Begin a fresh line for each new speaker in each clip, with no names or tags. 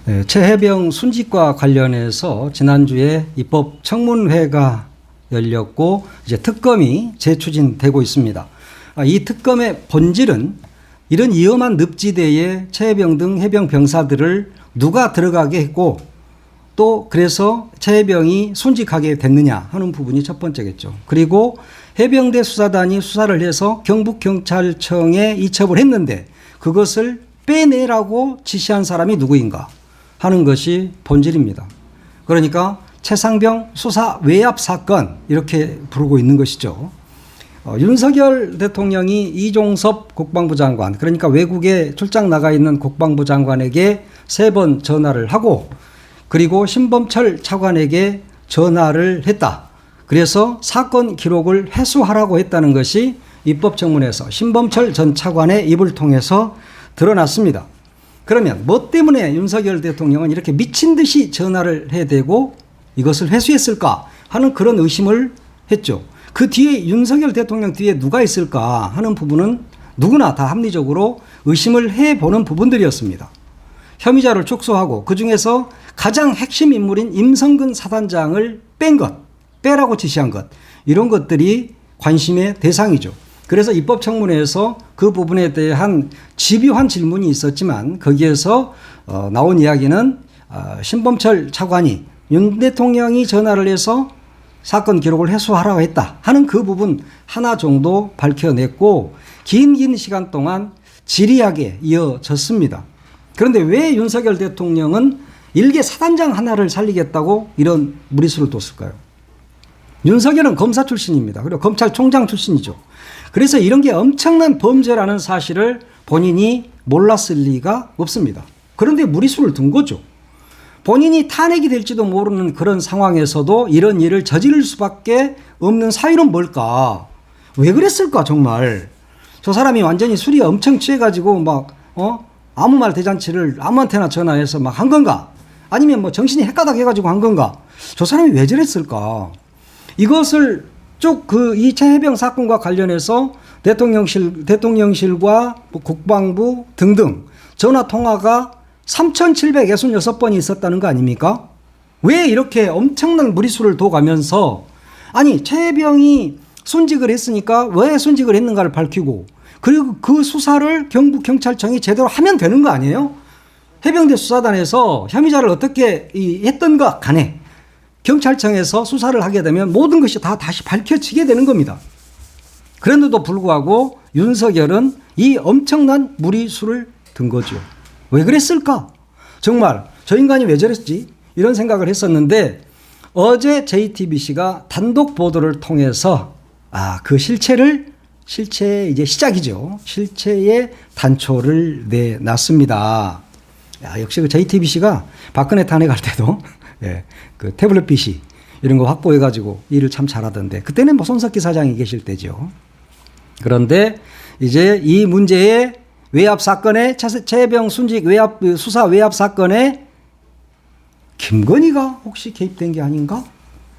네, 최혜병 순직과 관련해서 지난주에 입법 청문회가 열렸고 이제 특검이 재추진되고 있습니다. 이 특검의 본질은 이런 위험한 늪지대에 최혜병 등 해병 병사들을 누가 들어가게 했고 또 그래서 최혜병이 순직하게 됐느냐 하는 부분이 첫 번째겠죠. 그리고 해병대 수사단이 수사를 해서 경북경찰청에 이첩을 했는데 그것을 빼내라고 지시한 사람이 누구인가 하는 것이 본질입니다. 그러니까 최상병 수사 외압 사건 이렇게 부르고 있는 것이죠. 윤석열 대통령이 이종섭 국방부 장관, 그러니까 외국에 출장 나가 있는 국방부 장관에게 3번 전화를 하고 그리고 신범철 차관에게 전화를 했다. 그래서 사건 기록을 회수하라고 했다는 것이 입법청문회에서 신범철 전 차관의 입을 통해서 드러났습니다. 그러면 뭐 때문에 윤석열 대통령은 이렇게 미친 듯이 전화를 해대고 이것을 회수했을까 하는 그런 의심을 했죠. 그 뒤에 윤석열 대통령 뒤에 누가 있을까 하는 부분은 누구나 다 합리적으로 의심을 해보는 부분들이었습니다. 혐의자를 축소하고 그중에서 가장 핵심 인물인 임성근 사단장을 뺀 것, 빼라고 지시한 것, 이런 것들이 관심의 대상이죠. 그래서 입법청문회에서 그 부분에 대한 집요한 질문이 있었지만 거기에서 나온 이야기는 신범철 차관이 윤 대통령이 전화를 해서 사건 기록을 회수하라고 했다 하는 그 부분 하나 정도 밝혀냈고 긴 시간 동안 지리하게 이어졌습니다. 그런데 왜 윤석열 대통령은 일개 사단장 하나를 살리겠다고 이런 무리수를 뒀을까요? 윤석열은 검사 출신입니다. 그리고 검찰총장 출신이죠. 그래서 이런 게 엄청난 범죄라는 사실을 본인이 몰랐을 리가 없습니다. 그런데 무리수를 둔 거죠. 본인이 탄핵이 될지도 모르는 그런 상황에서도 이런 일을 저지를 수밖에 없는 사유는 뭘까? 왜 그랬을까 정말. 저 사람이 완전히 술이 엄청 취해가지고 막 아무 말 대잔치를 아무한테나 전화해서 막 한 건가? 아니면 뭐 정신이 헷가닥해가지고 한 건가? 저 사람이 왜 저랬을까? 이것을 쭉 이 최혜병 사건과 관련해서 대통령실과 국방부 등등 전화 통화가 3,766번이 있었다는 거 아닙니까? 왜 이렇게 엄청난 무리수를 둬가면서 아니 최혜병이 순직을 했으니까 왜 순직을 했는가를 밝히고 그리고 그 수사를 경북경찰청이 제대로 하면 되는 거 아니에요? 해병대 수사단에서 혐의자를 어떻게 했던가 간에 경찰청에서 수사를 하게 되면 모든 것이 다 다시 밝혀지게 되는 겁니다. 그런데도 불구하고 윤석열은 이 엄청난 무리수를 든 거죠. 왜 그랬을까? 정말 저 인간이 왜 저랬지? 이런 생각을 했었는데 어제 JTBC가 단독 보도를 통해서 그 실체의 이제 시작이죠. 실체의 단초를 내놨습니다. 역시 그 JTBC가 박근혜 탄핵할 때도 그 태블릿 PC 이런 거 확보해가지고 일을 참 잘하던데 그때는 뭐 손석희 사장이 계실 때죠. 그런데 이제 이 문제의 외압 사건에 최혜병 순직 수사 외압 사건에 김건희가 혹시 개입된 게 아닌가?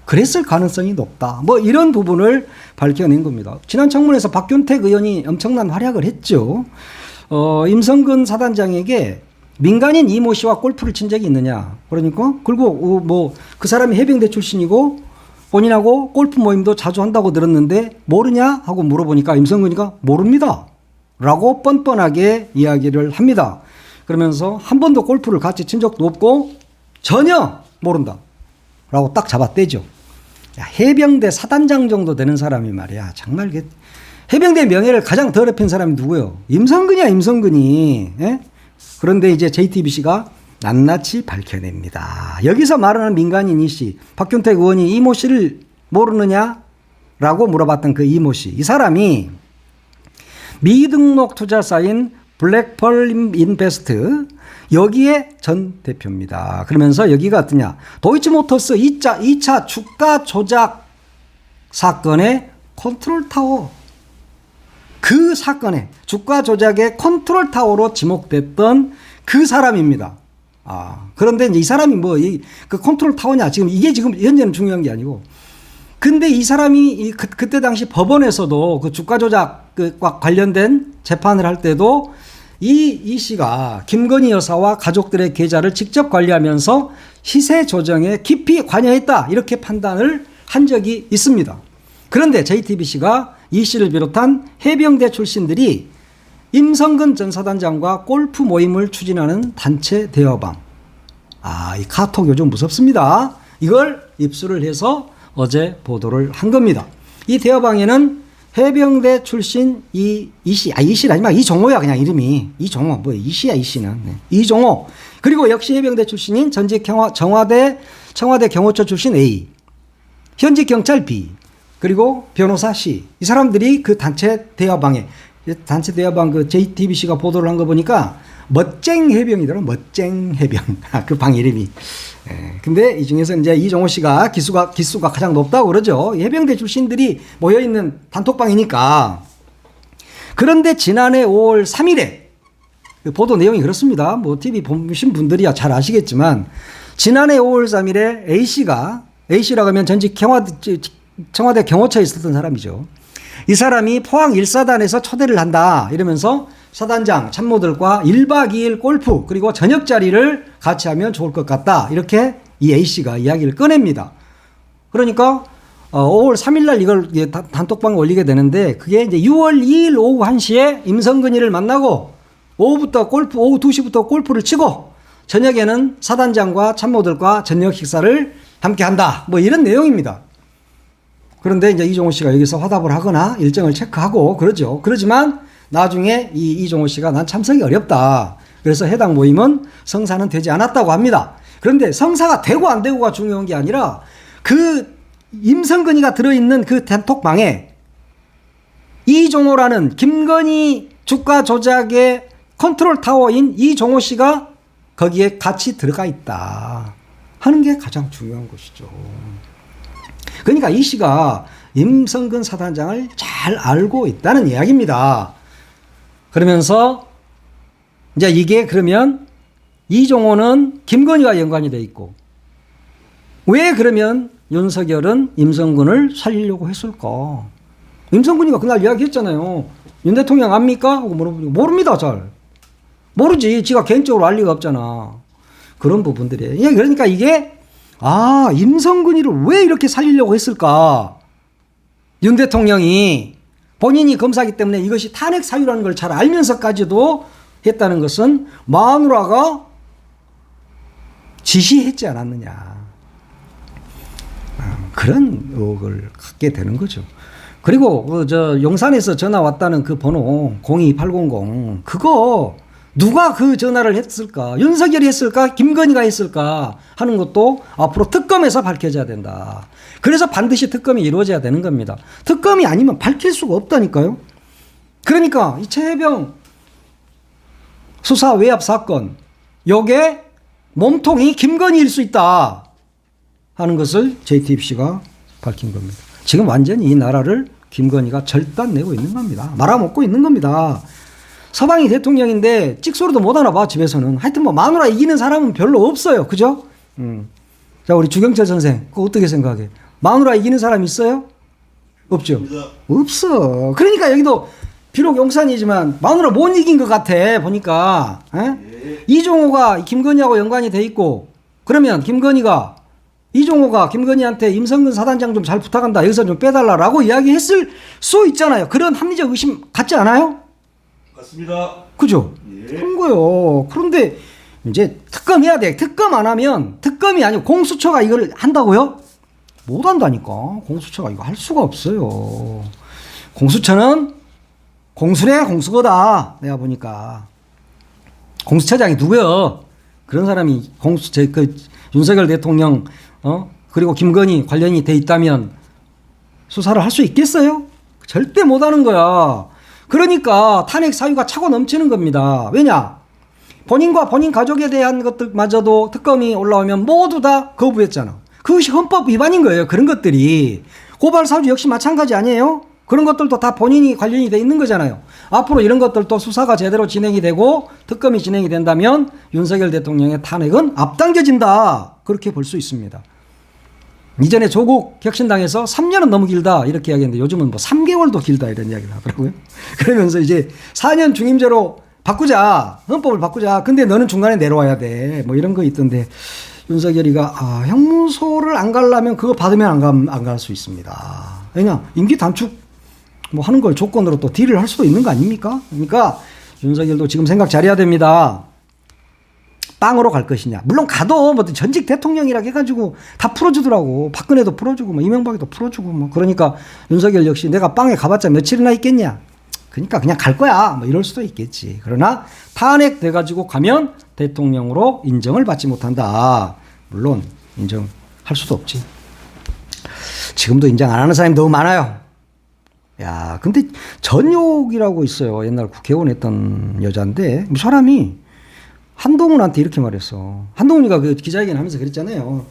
그랬을 가능성이 높다. 뭐 이런 부분을 밝혀낸 겁니다. 지난 청문회에서 박균택 의원이 엄청난 활약을 했죠. 임성근 사단장에게 민간인 이모 씨와 골프를 친 적이 있느냐. 그러니까 그리고 뭐 그 사람이 해병대 출신이고 본인하고 골프 모임도 자주 한다고 들었는데 모르냐 하고 물어보니까 임성근이가 모릅니다 라고 뻔뻔하게 이야기를 합니다. 그러면서 한 번도 골프를 같이 친 적도 없고 전혀 모른다 라고 딱 잡아떼죠. 해병대 사단장 정도 되는 사람이 말이야 정말 해병대 명예를 가장 더럽힌 사람이 누구요? 임성근이야 임성근이. 그런데 이제 JTBC가 낱낱이 밝혀냅니다. 여기서 말하는 민간인 이 씨, 박균택 의원이 이모 씨를 모르느냐라고 물어봤던 그 이모 씨. 이 사람이 미등록 투자사인 블랙펄 인베스트 여기에 전 대표입니다. 그러면서 여기가 어떠냐. 도이치모터스 2차 주가 조작 사건의 컨트롤타워. 그 사건에 주가 조작의 컨트롤 타워로 지목됐던 그 사람입니다. 그런데 이제 이 사람이 그 컨트롤 타워냐 이게 지금 현재는 중요한 게 아니고 근데 이 사람이 그때 당시 법원에서도 그 주가 조작과 관련된 재판을 할 때도 이 씨가 김건희 여사와 가족들의 계좌를 직접 관리하면서 시세 조정에 깊이 관여했다 이렇게 판단을 한 적이 있습니다. 그런데 JTBC가 이 씨를 비롯한 해병대 출신들이 임성근 전 사단장과 골프 모임을 추진하는 단체 대화방, 이 카톡 요즘 무섭습니다. 이걸 입수를 해서 어제 보도를 한 겁니다. 이 대화방에는 해병대 출신 이종호야 그냥 이름이. 이종호, 뭐야, 이씨야, 이씨는. 네. 이종호. 그리고 역시 해병대 출신인 전직 청와대 경호처 출신 A, 현직 경찰 B, 그리고 변호사 C. 이 사람들이 그 단체 대화방 그 JTBC가 보도를 한 거 보니까 멋쟁 해병이더라. 멋쟁 해병. 그 방 이름이. 근데 이 중에서 이제 이종호 씨가 기수가 가장 높다고 그러죠. 해병대 출신들이 모여있는 단톡방이니까. 그런데 지난해 5월 3일에 보도 내용이 그렇습니다. 뭐 TV 보신 분들이야 잘 아시겠지만 지난해 5월 3일에 A씨라고 하면 전직 청와대 경호처에 있었던 사람이죠. 이 사람이 포항 1사단에서 초대를 한다 이러면서 사단장 참모들과 1박 2일 골프 그리고 저녁 자리를 같이 하면 좋을 것 같다 이렇게 이 A씨가 이야기를 꺼냅니다. 그러니까 5월 3일 날 이걸 단톡방에 올리게 되는데 그게 이제 6월 2일 오후 1시에 임성근이를 만나고 오후 2시부터 골프를 치고 저녁에는 사단장과 참모들과 저녁 식사를 함께 한다. 뭐 이런 내용입니다. 그런데 이제 이종호 씨가 여기서 화답을 하거나 일정을 체크하고 그러죠. 그러지만 나중에 이종호 씨가 난 참석이 어렵다. 그래서 해당 모임은 성사는 되지 않았다고 합니다. 그런데 성사가 되고 안 되고가 중요한 게 아니라 그 임성근이가 들어있는 그 단톡방에 이종호라는 김건희 주가 조작의 컨트롤 타워인 이종호 씨가 거기에 같이 들어가 있다 하는 게 가장 중요한 것이죠. 그러니까 이 씨가 임성근 사단장을 잘 알고 있다는 이야기입니다. 그러면서 이제 이게 그러면 이종호는 김건희와 연관이 돼 있고 왜 그러면 윤석열은 임성근을 살리려고 했을까? 임성근이가 그날 이야기했잖아요. 윤 대통령 압니까? 하고 물어보니까 모릅니다. 잘 모르지. 지가 개인적으로 알 리가 없잖아. 그런 부분들이에요. 그러니까 이게 임성근이를 왜 이렇게 살리려고 했을까? 윤 대통령이 본인이 검사기 때문에 이것이 탄핵 사유라는 걸 잘 알면서까지도 했다는 것은 마누라가 지시했지 않았느냐. 그런 의혹을 갖게 되는 거죠. 그리고 용산에서 전화 왔다는 그 번호 02800 그거 누가 그 전화를 했을까? 윤석열이 했을까? 김건희가 했을까? 하는 것도 앞으로 특검에서 밝혀져야 된다. 그래서 반드시 특검이 이루어져야 되는 겁니다. 특검이 아니면 밝힐 수가 없다니까요. 그러니까 이 최혜병 수사 외압 사건 요게 몸통이 김건희일 수 있다 하는 것을 JTBC가 밝힌 겁니다. 지금 완전히 이 나라를 김건희가 절단내고 있는 겁니다. 말아먹고 있는 겁니다. 서방이 대통령인데 찍소리도 못 하나 봐 집에서는. 하여튼 뭐 마누라 이기는 사람은 별로 없어요. 그죠? 자 우리 주경철 선생 그거 어떻게 생각해? 마누라 이기는 사람 있어요? 없죠? 없어. 그러니까 여기도 비록 용산이지만 마누라 못 이긴 것 같아 보니까. 이종호가 김건희하고 연관이 돼 있고 그러면 이종호가 김건희한테 임성근 사단장 좀 잘 부탁한다 여기서 좀 빼달라라고 이야기했을 수 있잖아요. 그런 합리적 의심 갖지 않아요?
맞습니다.
그죠? 그런 거요. 그런데 이제 특검해야 돼. 특검 안 하면 특검이 아니고 공수처가 이걸 한다고요? 못 한다니까. 공수처가 이거 할 수가 없어요. 공수처는 공수래 공수거다. 내가 보니까 공수처장이 누구요? 그런 사람이 윤석열 대통령 그리고 김건희 관련이 돼 있다면 수사를 할 수 있겠어요? 절대 못 하는 거야. 그러니까 탄핵 사유가 차고 넘치는 겁니다. 왜냐? 본인과 본인 가족에 대한 것들마저도 특검이 올라오면 모두 다 거부했잖아. 그것이 헌법 위반인 거예요. 그런 것들이. 고발 사주 역시 마찬가지 아니에요? 그런 것들도 다 본인이 관련이 돼 있는 거잖아요. 앞으로 이런 것들도 수사가 제대로 진행이 되고 특검이 진행이 된다면 윤석열 대통령의 탄핵은 앞당겨진다. 그렇게 볼 수 있습니다. 이전에 조국 혁신당에서 3년은 너무 길다 이렇게 이야기했는데 요즘은 뭐 3개월도 길다 이런 이야기를 하더라고요. 그러면서 이제 4년 중임제로 바꾸자. 헌법을 바꾸자. 근데 너는 중간에 내려와야 돼. 뭐 이런 거 있던데 윤석열이가 형무소를 안 가려면 그거 받으면 안 갈 수 있습니다. 왜냐 임기 단축 뭐 하는 걸 조건으로 또 딜을 할 수도 있는 거 아닙니까? 그러니까 윤석열도 지금 생각 잘해야 됩니다. 빵으로 갈 것이냐. 물론 가도 뭐 전직 대통령이라 해가지고 다 풀어주더라고. 박근혜도 풀어주고 뭐 이명박이도 풀어주고 뭐 그러니까 윤석열 역시 내가 빵에 가봤자 며칠이나 있겠냐. 그러니까 그냥 갈 거야. 뭐 이럴 수도 있겠지. 그러나 탄핵돼가지고 가면 대통령으로 인정을 받지 못한다. 물론 인정할 수도 없지. 지금도 인정 안 하는 사람이 너무 많아요. 야, 근데 전욕이라고 있어요. 옛날 국회의원 했던 여자인데 사람이 한동훈한테 이렇게 말했어. 한동훈이가 그 기자회견 하면서 그랬잖아요.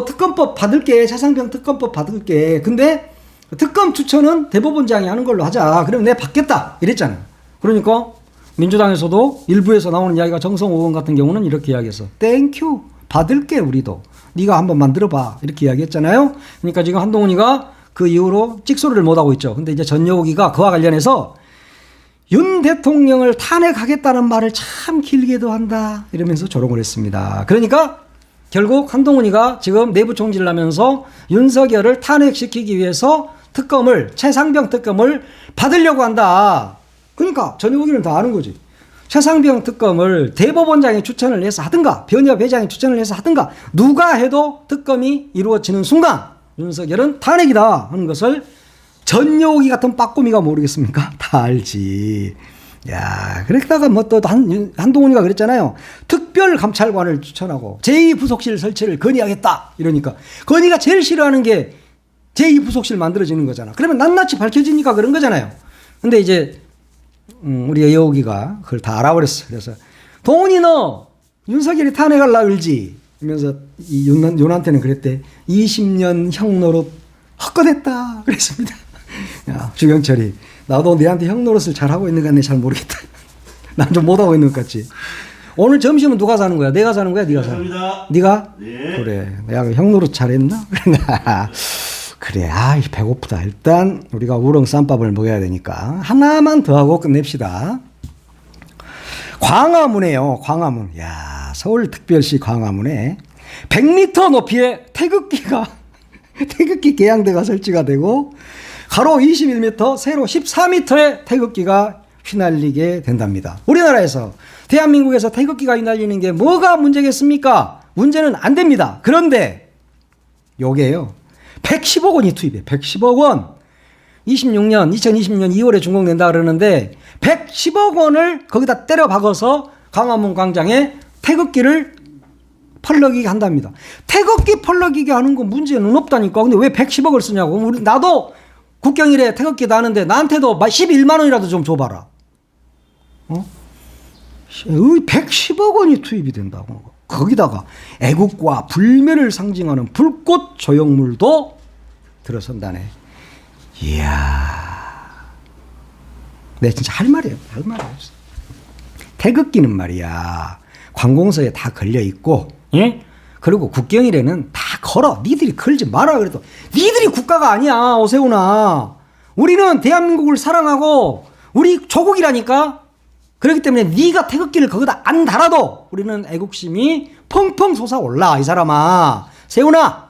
특검법 받을게. 차상병 특검법 받을게. 근데 특검 추천은 대법원장이 하는 걸로 하자. 그러면 내가 받겠다. 이랬잖아. 그러니까 민주당에서도 일부에서 나오는 이야기가 정성호 의원 같은 경우는 이렇게 이야기했어. 땡큐. 받을게 우리도. 네가 한번 만들어봐. 이렇게 이야기했잖아요. 그러니까 지금 한동훈이가 그 이후로 찍소리를 못하고 있죠. 근데 이제 전여욱이가 그와 관련해서 윤 대통령을 탄핵하겠다는 말을 참 길게도 한다. 이러면서 조롱을 했습니다. 그러니까 결국 한동훈이가 지금 내부 총질을 하면서 윤석열을 탄핵시키기 위해서 최상병 특검을 받으려고 한다. 그러니까 전여욱이는 다 아는 거지. 최상병 특검을 대법원장이 추천을 해서 하든가 변협 회장이 추천을 해서 하든가 누가 해도 특검이 이루어지는 순간 윤석열은 탄핵이다 하는 것을 전여욱이 같은 빠꾸미가 모르겠습니까? 다 알지. 야, 그러다가 뭐 또 한동훈이가 그랬잖아요. 특별감찰관을 추천하고 제2부속실 설치를 건의하겠다. 이러니까 건의가 제일 싫어하는 게 제2부속실 만들어지는 거잖아. 그러면 낱낱이 밝혀지니까 그런 거잖아요. 근데 이제 우리 여욱이가 그걸 다 알아버렸어. 그래서 동훈이 너 윤석열이 탄핵할라 울지. 이러면서 이 윤한테는 그랬대. 20년 형 노릇 헛것했다. 그랬습니다. 야, 주경철이 나도 내한테 형 노릇을 잘하고 있는 거 같네. 잘 모르겠다. 난 좀 못하고 있는 것 같지. 오늘 점심은 누가 사는 거야? 내가 사는 거야? 네가 사는 거야? 네가?
네.
그래. 내가 형 노릇 잘했나? 그래. 배고프다. 일단 우리가 우렁 쌈밥을 먹어야 되니까 하나만 더 하고 끝냅시다. 광화문에요. 광화문. 야, 서울특별시 광화문에 100m 높이의 태극기 계양대가 설치가 되고 가로 21m, 세로 14m의 태극기가 휘날리게 된답니다. 우리나라에서 대한민국에서 태극기가 휘날리는 게 뭐가 문제겠습니까? 문제는 안 됩니다. 그런데 요게요. 110억 원이 투입해. 110억 원. 2026년 2월에 준공된다 그러는데 110억 원을 거기다 때려 박아서 광화문 광장에 태극기를 펄럭이게 한답니다. 태극기 펄럭이게 하는 건 문제는 없다니까. 근데 왜 110억을 쓰냐고. 나도 국경일에 태극기 나는데 나한테도 11만 원이라도 좀 줘봐라. 110억 원이 투입이 된다고. 거기다가 애국과 불매를 상징하는 불꽃 조형물도 들어선다네. 이야. 내 진짜 할 말이 없어. 태극기는 말이야. 관공서에 다 걸려 있고, 예? 그리고 국경일에는 다 걸어. 니들이 걸지 마라 그래도 니들이 국가가 아니야. 오세훈아. 우리는 대한민국을 사랑하고 우리 조국이라니까. 그렇기 때문에 네가 태극기를 거기다 안 달아도 우리는 애국심이 펑펑 솟아올라. 이 사람아. 세훈아.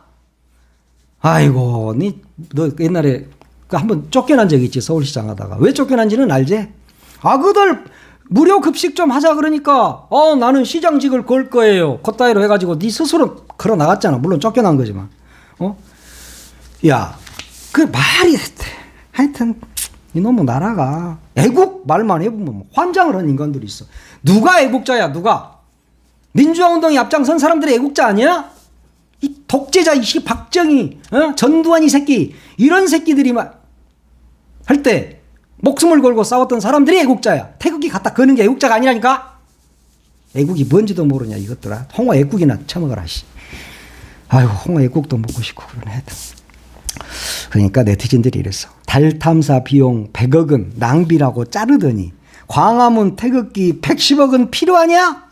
아이고 너 옛날에 한번 쫓겨난 적이 있지. 서울시장 하다가. 왜 쫓겨난지는 알지? 그들 무료 급식 좀 하자 그러니까 나는 시장직을 걸 거예요. 그따위로 해가지고 네 스스로 걸어 나갔잖아. 물론 쫓겨난 거지만. 야, 그 말이 하여튼 이놈의 나라가 애국 말만 해보면 환장을 한 인간들이 있어. 누가 애국자야? 누가? 민주화운동에 앞장선 사람들이 애국자 아니야? 이 독재자 이 박정희, 전두환 이 새끼 이런 새끼들이 할 때 목숨을 걸고 싸웠던 사람들이 애국자야. 태극기 갖다 거는 게 애국자가 아니라니까. 애국이 뭔지도 모르냐 이것들아. 홍어 애국이나 처먹어라. 아이고 홍어 애국도 먹고 싶고 그러네. 하여튼. 그러니까 네티즌들이 이랬어. 달 탐사 비용 100억은 낭비라고 자르더니 광화문 태극기 110억은 필요하냐?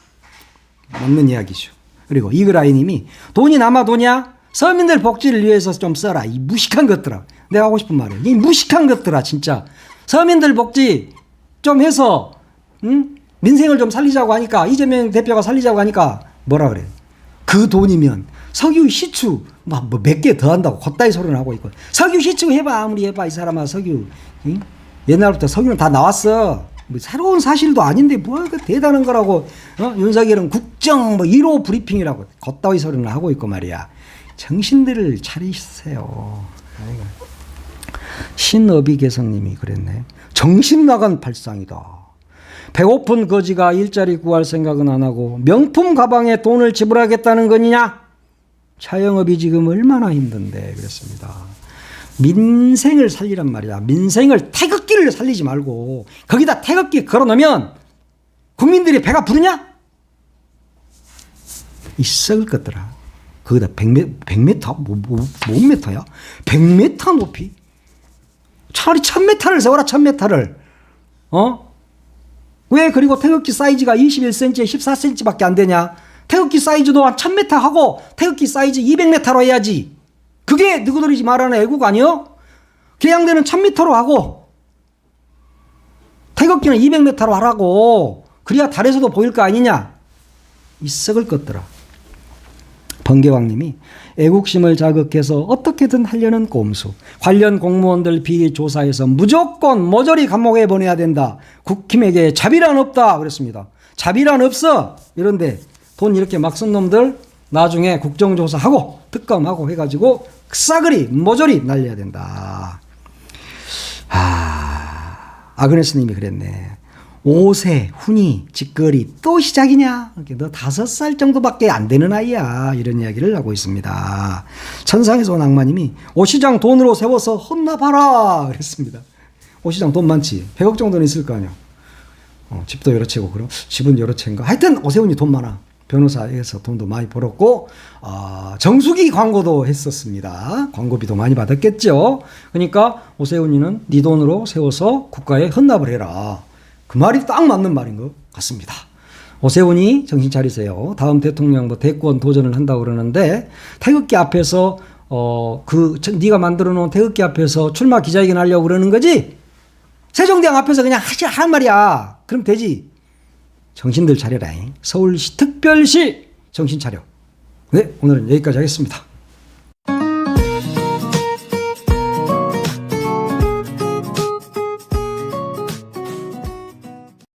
맞는 이야기죠. 그리고 이그라이님이 돈이 남아도냐? 서민들 복지를 위해서 좀 써라. 이 무식한 것들아. 내가 하고 싶은 말이야. 이 무식한 것들아 진짜. 서민들 복지 좀 해서 민생을 좀 살리자고 하니까, 이재명 대표가 살리자고 하니까 뭐라 그래? 그 돈이면 석유 시추 뭐 몇 개 더 한다고 걷다이 소리를 하고 있고, 석유 시추 해봐, 아무리 해봐 이 사람아. 석유, 응? 옛날부터 석유는 다 나왔어. 뭐 새로운 사실도 아닌데 뭐 그 대단한 거라고. 윤석열은 국정 뭐 1호 브리핑이라고 걷다이 소리를 하고 있고 말이야. 정신들을 차리세요. 아이고. 신업이 개성님이 그랬네. 정신 나간 발상이다. 배고픈 거지가 일자리 구할 생각은 안 하고 명품 가방에 돈을 지불하겠다는 거니냐? 자영업이 지금 얼마나 힘든데. 그랬습니다. 민생을 살리란 말이야. 민생을, 태극기를 살리지 말고 거기다 태극기 걸어놓으면 국민들이 배가 부르냐? 이 썩을 것들아. 거기다 100m? 뭔 메터야? 100m 높이? 차라리 1000m를 세워라. 1000m를. 왜 그리고 태극기 사이즈가 21cm에 14cm밖에 안 되냐? 태극기 사이즈도 한 1000m 하고 태극기 사이즈 200m로 해야지. 그게 누구들이지 말하는 애국 아니요? 개양대는 1000m로 하고 태극기는 200m로 하라고. 그래야 달에서도 보일 거 아니냐? 이 썩을 것들아. 번개왕님이 애국심을 자극해서 어떻게든 하려는 꼼수. 관련 공무원들 비리 조사해서 무조건 모조리 감옥에 보내야 된다. 국힘에게 자비란 없다. 그랬습니다. 자비란 없어. 이런데 돈 이렇게 막 쓴 놈들 나중에 국정조사하고 특검하고 해가지고 싸그리 모조리 날려야 된다. 아그네스님이 그랬네. 5세 훈이 직거리 또 시작이냐? 너 5살 정도밖에 안 되는 아이야. 이런 이야기를 하고 있습니다. 천상에서 온 악마님이 오시장 돈으로 세워서 헌납하라. 그랬습니다. 오시장 돈 많지? 100억 정도는 있을 거 아니야. 집도 여러 채고, 그럼 집은 여러 채인가? 하여튼 오세훈이 돈 많아. 변호사에서 돈도 많이 벌었고, 정수기 광고도 했었습니다. 광고비도 많이 받았겠죠. 그러니까 오세훈이는 네 돈으로 세워서 국가에 헌납을 해라. 그 말이 딱 맞는 말인 것 같습니다. 오세훈이 정신 차리세요. 다음 대통령 뭐 대권 도전을 한다고 그러는데 태극기 앞에서 네가 만들어 놓은 태극기 앞에서 출마 기자회견 하려고 그러는 거지? 세종대왕 앞에서 그냥 하란 말이야. 그럼 되지. 정신들 차려라. 서울시 특별시 정신 차려. 네, 오늘은 여기까지 하겠습니다.